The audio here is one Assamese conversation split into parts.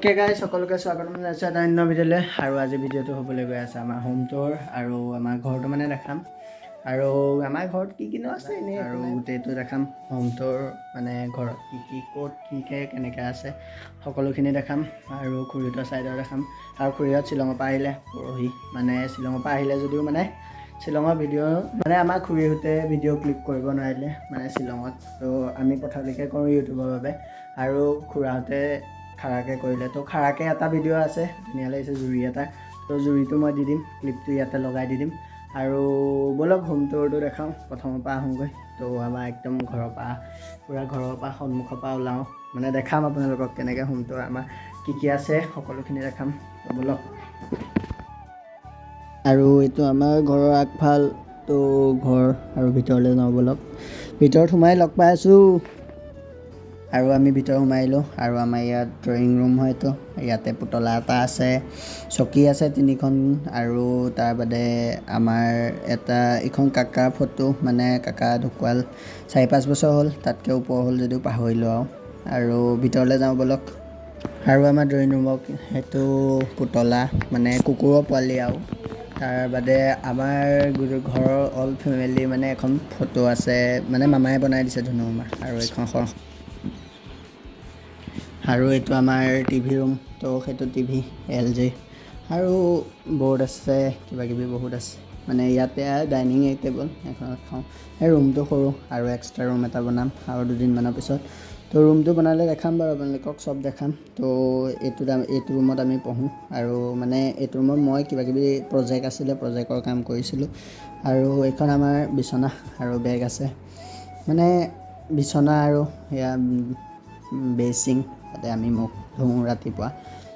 Okay guys, সকলোকে স্বাগতম জনাইছো এটা অন্য ভিডিঅ'লৈ আৰু আজি ভিডিঅ'টো হ'বলৈ গৈ আছে আমাৰ হোম টুৰ আৰু আমাৰ ঘৰটো মানে দেখাম আৰু আমাৰ ঘৰত কি কিনো আছে এনে আৰু গোটেইটো দেখাম হোম টুৰ মানে ঘৰত কি ক'ত কি কেনেকৈ আছে সকলোখিনি দেখাম আৰু খুৰীহঁতৰ ছাইডৰ দেখাম আৰু খুৰীহঁত শ্বিলঙৰ পৰা আহিলে পৰহি মানে শ্বিলঙৰ পৰা আহিলে যদিও মানে শ্বিলঙৰ ভিডিঅ' মানে আমাৰ খুৰীহঁতে ভিডিঅ' ক্লিক কৰিব নোৱাৰিলে মানে শ্বিলঙত তো আমি পথালিকৈ কৰোঁ ইউটিউবৰ বাবে আৰু খুৰাহঁতে খাৰাকৈ কৰিলে তো খাৰাকৈ এটা ভিডিঅ' আছে ধুনীয়া লাগিছে জুৰি এটা তো জুৰিটো মই দি দিম ক্লিপটো ইয়াতে লগাই দি দিম আৰু ব'লক হোম টুৰটো দেখাওঁ প্ৰথমৰ পৰা আহোঁগৈ তো আমাৰ একদম ঘৰৰ পৰা সন্মুখৰ পৰা ওলাওঁ মানে দেখাম আপোনালোকক কেনেকৈ হোম টুৰ আমাৰ কি আছে সকলোখিনি দেখাম তো ব'লক আৰু এইটো আমাৰ ঘৰৰ আগফাল তো ঘৰ আৰু ভিতৰলৈ যাওঁ ব'লক ভিতৰত সোমাই লগ পাই আছোঁ আৰু আমি ভিতৰ সোমাইলোঁ আৰু আমাৰ ইয়াত ড্ৰয়িং ৰুম হয়তো ইয়াতে পুতলা এটা আছে চকী আছে 3খন আৰু তাৰ বাদে আমাৰ এটা এখন কাকাৰ ফটো মানে কাকা ঢুকুৱাল 4-5 বছৰ হ'ল তাতকৈ ওপৰ হ'ল যদিও পাহৰিলোঁ আৰু ভিতৰলৈ যাওঁ ব'লক আৰু আমাৰ ড্ৰয়িং ৰুমত সেইটো পুতলা মানে কুকুৰৰ পোৱালি আৰু তাৰ বাদে আমাৰ ঘৰৰ অল ফেমিলি মানে এখন ফটো আছে মানে মামাই বনাই দিছে ধুনু মামা আৰু এইখন আৰু এইটো আমাৰ টিভি ৰুম তো সেইটো টিভি LG আৰু বৰ্ড আছে কিবাকিবি বহুত আছে মানে ইয়াতে ডাইনিং টেবল এখনত খাওঁ এই ৰুমটো সৰু আৰু এক্সট্ৰা ৰুম এটা বনাম আৰু 2 দিনমানৰ পিছত তো ৰুমটো বনালে দেখাম বাৰু আপোনালোকক চব দেখাম তো এইটো ৰুমত আমি পঢ়োঁ আৰু মানে এইটো ৰুমত মই কিবাকিবি প্ৰজেক্ট আছিলে প্ৰজেক্টৰ কাম কৰিছিলোঁ আৰু এইখন আমাৰ বিচনা আৰু বেগ আছে মানে বিচনা আৰু সেয়া বেচিং তাতে আমি মুখ ধুওঁ ৰাতিপুৱা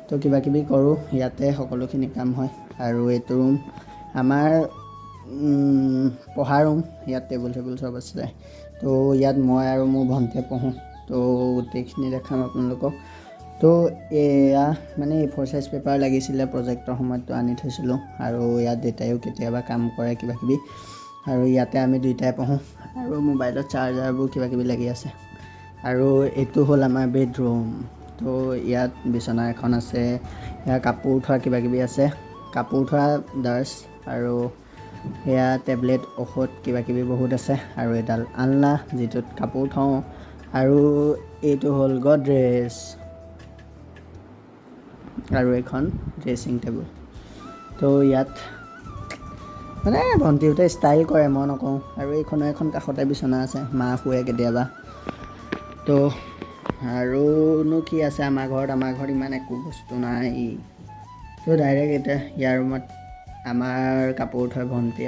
তো কিবাকিবি কৰোঁ ইয়াতে সকলোখিনি কাম হয় আৰু এইটো ৰুম আমাৰ পঢ়া ৰুম ইয়াত টেবুল চব আছে তো ইয়াত মই আৰু মোৰ ভণ্টিয়ে পঢ়োঁ তো গোটেইখিনি দেখাম আপোনালোকক তো এয়া মানে A4 সাইজ পেপাৰ লাগিছিলে প্ৰজেক্টৰ সময়ততো আনি থৈছিলোঁ আৰু ইয়াত দেউতায়ো কেতিয়াবা কাম কৰে কিবাকিবি আৰু ইয়াতে আমি দুইটাই পঢ়োঁ আৰু মোবাইলত চাৰ্জাৰবোৰ কিবাকিবি লাগি আছে আৰু এইটো হ'ল আমাৰ বেডৰুম তো ইয়াত বিচনা এখন আছে ইয়াত কাপোৰ উঠোৱা কিবাকিবি আছে কাপোৰ উঠোৱা ডাৰ্চ আৰু এয়া টেবলেট ঔষধ কিবাকিবি বহুত আছে আৰু এডাল আলনা যিটোত কাপোৰ থওঁ আৰু এইটো হ'ল গডৰেজ আৰু এখন ড্ৰেছিং টেবুল তো ইয়াত মানে ভণ্টিহঁতে ষ্টাইল কৰে মই নকওঁ আৰু এইখনো এখন কাষতে বিচনা আছে মা শুৱে কেতিয়াবা তো আৰুনো কি আছে আমাৰ ঘৰত ইমান একো বস্তু নাই তো ডাইৰেক্ট এতিয়া ইয়াৰ ৰুমত আমাৰ কাপোৰ থয় ভণ্টি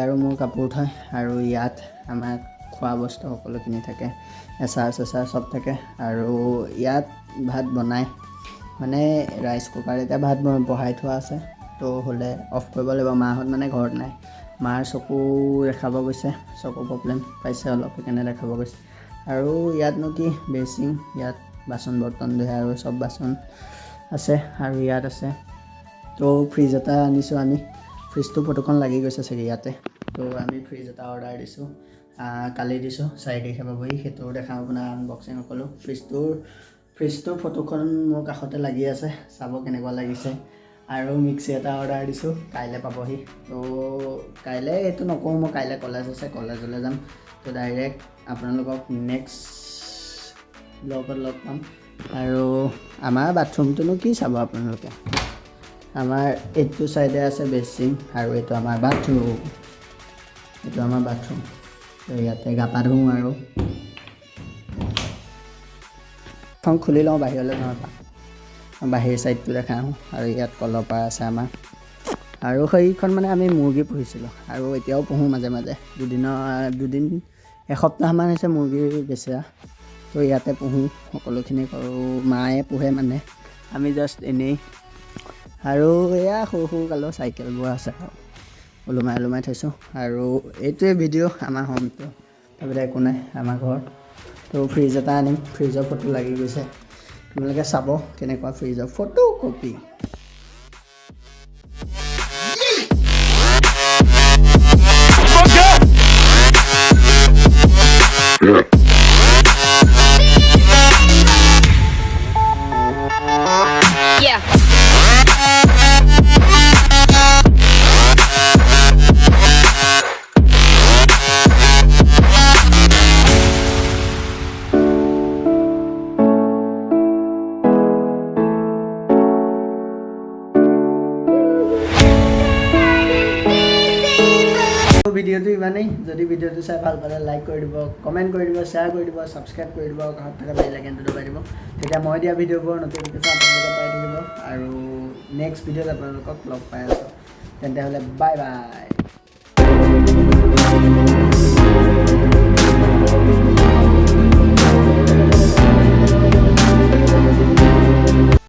আৰু মোৰ কাপোৰ থয় আৰু ইয়াত আমাৰ খোৱা বস্তু সকলোখিনি থাকে এচাৰ চব থাকে আৰু ইয়াত ভাত বনাই মানে ৰাইচ কুকাৰ এতিয়া ভাত বহাই থোৱা আছে তো হ'লে অফ কৰিব লাগিব মাহঁত মানে ঘৰত নাই মাৰ চকু দেখাব গৈছে চকু প্ৰব্লেম পাইছে অলপ সেইকাৰণে দেখাব গৈছে আৰু ইয়াতনো কি বেচিং ইয়াত বাচন বৰ্তন ধুই আৰু চব বাচন আছে আৰু ইয়াত আছে তো ফ্ৰিজ এটা আনিছোঁ আমি ফ্ৰিজটো ফটোখন লাগি গৈছে চাগে ইয়াতে তো আমি ফ্ৰিজ এটা অৰ্ডাৰ দিছোঁ কালি দিছোঁ 4 তাৰিখে পাবহি সেইটো দেখাম আপোনাৰ আনবক্সিং সকলো ফ্ৰিজটোৰ ফটোখন মোৰ কাষতে লাগি আছে চাব কেনেকুৱা লাগিছে আৰু মিক্সি এটা অৰ্ডাৰ দিছোঁ কাইলৈ পাবহি তো কাইলৈ এইটো নকওঁ মই কাইলৈ কলেজ আছে কলেজলৈ যাম তো ডাইৰেক্ট আপোনালোকক নেক্সট ব্লগত লগ পাম আৰু আমাৰ বাথৰুমটোনো কি চাব আপোনালোকে আমাৰ এইটো চাইডে আছে বেচিং আৰু এইটো আমাৰ বাথৰুম তো ইয়াতে গা পা ধুওঁ আৰু এখন খুলি লওঁ বাহিৰলৈ যাওঁ বাহিৰ চাইডটো দেখাওঁ আৰু ইয়াত কলৰ পৰা আছে আমাৰ আৰু সেইখন মানে আমি মুৰ্গী পুহিছিলোঁ আৰু এতিয়াও পুহোঁ মাজে মাজে দুদিন এসপ্তাহমান হৈছে মুৰ্গী বেচা তো ইয়াতে পুহোঁ সকলোখিনি কৰোঁ মায়ে পোহে মানে আমি জাষ্ট এনেই আৰু এয়া সৰু কালৰ চাইকেলবোৰ আছে আৰু ওলোমাই থৈছোঁ আৰু এইটোৱে ভিডিঅ' আমাৰ হোমটো তাৰপিছত একো নাই আমাৰ ঘৰ তো ফ্ৰিজ এটা আনিম ফ্ৰিজৰ ফটো লাগি গৈছে আপোনালোকে চাব কেনেকুৱা ফ্ৰিজৰ ফটো কপি Yeah. ভিডিঅ'টো ইমানেই যদি ভিডিঅ'টো চাই ভাল পালে লাইক কৰি দিব কমেণ্ট কৰি দিব শ্বেয়াৰ কৰি দিব ছাবস্ক্ৰাইব কৰি দিব কাষত থকা বেল আইকনটো দবাই দিব তেতিয়া মই দিয়া ভিডিঅ'বোৰৰ নটিফিকেশ্যন আপোনালোকে পাই থাকিব আৰু নেক্সট ভিডিঅ'ত আপোনালোকক লগ পাই আছোঁ তেন্তে হ'লে বাই বাই